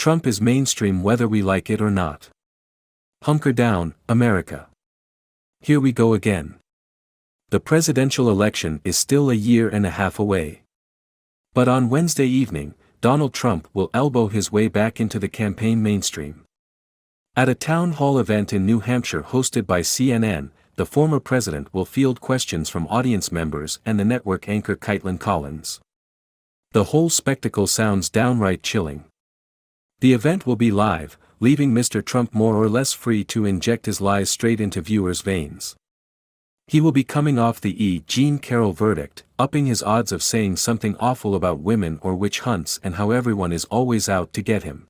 Trump is mainstream whether we like it or not. Hunker down, America. Here we go again. The presidential election is still a year and a half away. But on Wednesday evening, Donald Trump will elbow his way back into the campaign mainstream. At a town hall event in New Hampshire hosted by CNN, the former president will field questions from audience members and the network anchor Kaitlan Collins. The whole spectacle sounds downright chilling. The event will be live, leaving Mr. Trump more or less free to inject his lies straight into viewers' veins. He will be coming off the E. Jean Carroll verdict, upping his odds of saying something awful about women or witch hunts and how everyone is always out to get him.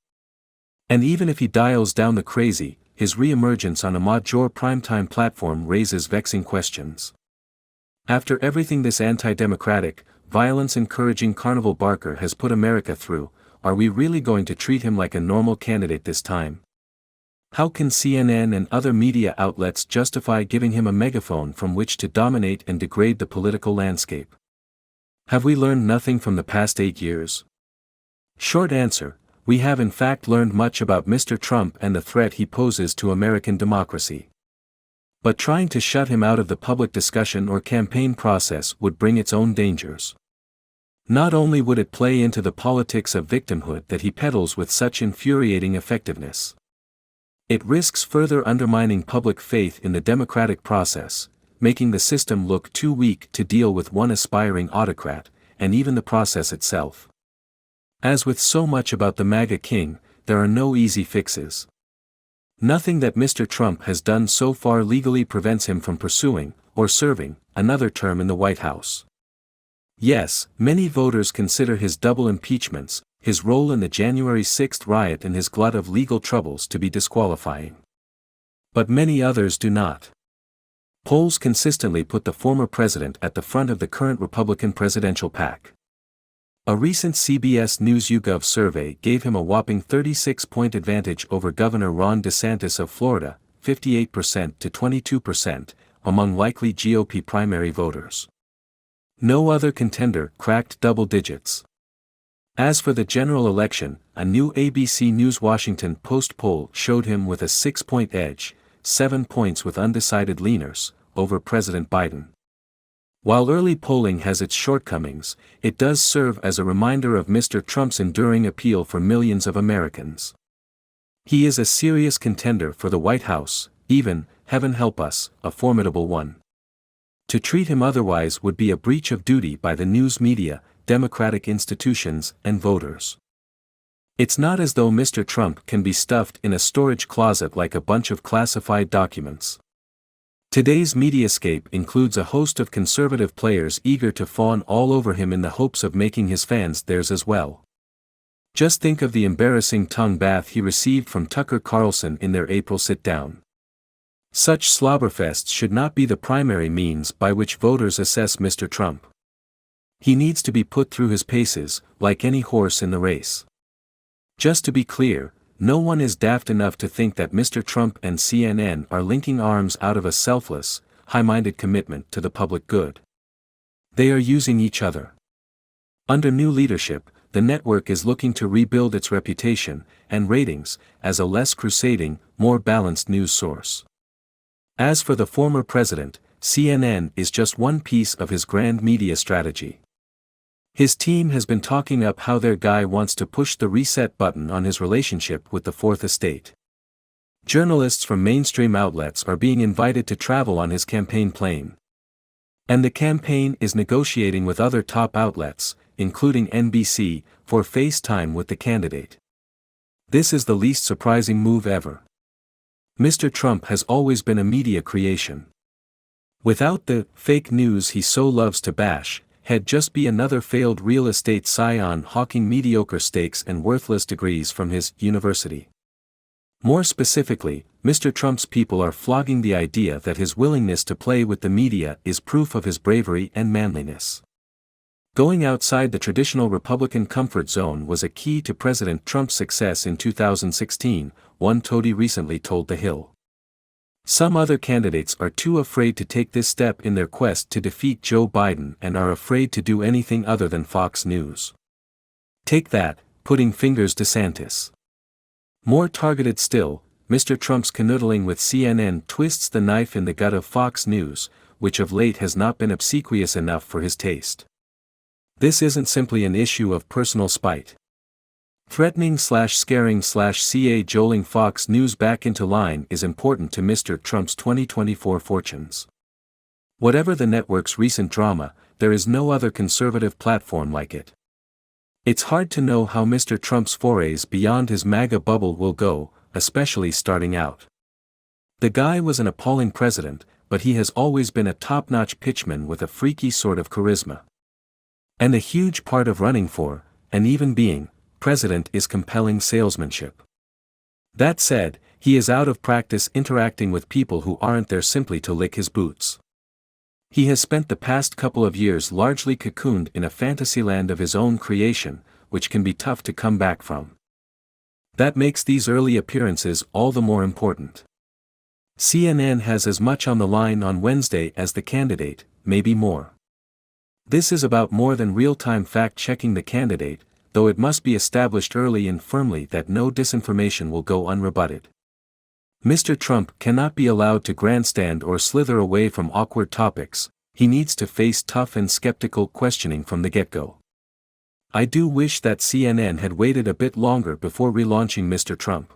And even if he dials down the crazy, his re-emergence on a major primetime platform raises vexing questions. After everything this anti-democratic, violence-encouraging carnival barker has put America through, are we really going to treat him like a normal candidate this time? How can CNN and other media outlets justify giving him a megaphone from which to dominate and degrade the political landscape? Have we learned nothing from the past 8 years? Short answer, we have in fact learned much about Mr. Trump and the threat he poses to American democracy. But trying to shut him out of the public discussion or campaign process would bring its own dangers. Not only would it play into the politics of victimhood that he peddles with such infuriating effectiveness, it risks further undermining public faith in the democratic process, making the system look too weak to deal with one aspiring autocrat, and even the process itself. As with so much about the MAGA king, there are no easy fixes. Nothing that Mr. Trump has done so far legally prevents him from pursuing, or serving, another term in the White House. Yes, many voters consider his double impeachments, his role in the January 6th riot and his glut of legal troubles to be disqualifying. But many others do not. Polls consistently put the former president at the front of the current Republican presidential pack. A recent CBS News YouGov survey gave him a whopping 36-point advantage over Governor Ron DeSantis of Florida, 58% to 22%, among likely GOP primary voters. No other contender cracked double digits. As for the general election, a new ABC News Washington Post poll showed him with a 6-point edge, 7 points with undecided leaners, over President Biden. While early polling has its shortcomings, it does serve as a reminder of Mr. Trump's enduring appeal for millions of Americans. He is a serious contender for the White House, even, heaven help us, a formidable one. To treat him otherwise would be a breach of duty by the news media, democratic institutions, and voters. It's not as though Mr. Trump can be stuffed in a storage closet like a bunch of classified documents. Today's mediascape includes a host of conservative players eager to fawn all over him in the hopes of making his fans theirs as well. Just think of the embarrassing tongue bath he received from Tucker Carlson in their April sit-down. Such slobberfests should not be the primary means by which voters assess Mr. Trump. He needs to be put through his paces, like any horse in the race. Just to be clear, no one is daft enough to think that Mr. Trump and CNN are linking arms out of a selfless, high-minded commitment to the public good. They are using each other. Under new leadership, the network is looking to rebuild its reputation and ratings as a less crusading, more balanced news source. As for the former president, CNN is just one piece of his grand media strategy. His team has been talking up how their guy wants to push the reset button on his relationship with the Fourth Estate. Journalists from mainstream outlets are being invited to travel on his campaign plane. And the campaign is negotiating with other top outlets, including NBC, for face time with the candidate. This is the least surprising move ever. Mr. Trump has always been a media creation. Without the fake news he so loves to bash, he'd just be another failed real estate scion hawking mediocre stakes and worthless degrees from his university. More specifically, Mr. Trump's people are flogging the idea that his willingness to play with the media is proof of his bravery and manliness. Going outside the traditional Republican comfort zone was a key to President Trump's success in 2016, one toady recently told The Hill. Some other candidates are too afraid to take this step in their quest to defeat Joe Biden and are afraid to do anything other than Fox News. Take that, putting fingers DeSantis. More targeted still, Mr. Trump's canoodling with CNN twists the knife in the gut of Fox News, which of late has not been obsequious enough for his taste. This isn't simply an issue of personal spite. Threatening/scaring/cajoling Fox News back into line is important to Mr. Trump's 2024 fortunes. Whatever the network's recent drama, there is no other conservative platform like it. It's hard to know how Mr. Trump's forays beyond his MAGA bubble will go, especially starting out. The guy was an appalling president, but he has always been a top-notch pitchman with a freaky sort of charisma. And a huge part of running for, and even being, president is compelling salesmanship. That said, he is out of practice interacting with people who aren't there simply to lick his boots. He has spent the past couple of years largely cocooned in a fantasyland of his own creation, which can be tough to come back from. That makes these early appearances all the more important. CNN has as much on the line on Wednesday as the candidate, maybe more. This is about more than real-time fact-checking the candidate, though it must be established early and firmly that no disinformation will go unrebutted. Mr. Trump cannot be allowed to grandstand or slither away from awkward topics. He needs to face tough and skeptical questioning from the get-go. I do wish that CNN had waited a bit longer before relaunching Mr. Trump.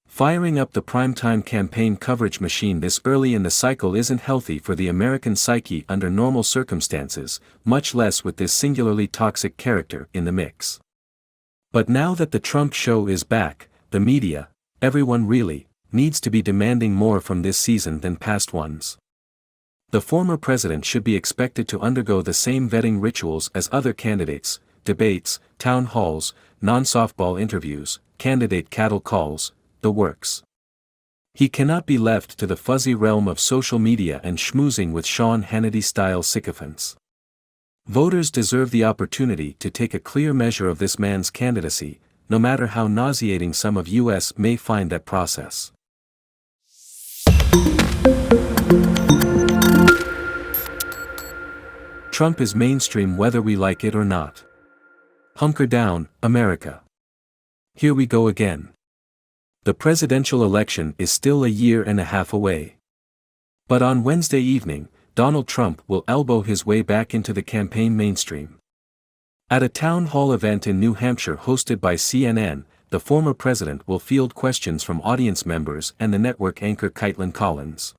Firing up the primetime campaign coverage machine this early in the cycle isn't healthy for the American psyche under normal circumstances, much less with this singularly toxic character in the mix. But now that the Trump show is back, the media, everyone really, needs to be demanding more from this season than past ones. The former president should be expected to undergo the same vetting rituals as other candidates: debates, town halls, non-softball interviews, candidate cattle calls, the works. He cannot be left to the fuzzy realm of social media and schmoozing with Sean Hannity-style sycophants. Voters deserve the opportunity to take a clear measure of this man's candidacy, no matter how nauseating some of us may find that process. Trump is mainstream whether we like it or not. Hunker down, America. Here we go again. The presidential election is still a year and a half away. But on Wednesday evening, Donald Trump will elbow his way back into the campaign mainstream. At a town hall event in New Hampshire hosted by CNN, the former president will field questions from audience members and the network anchor Kaitlan Collins.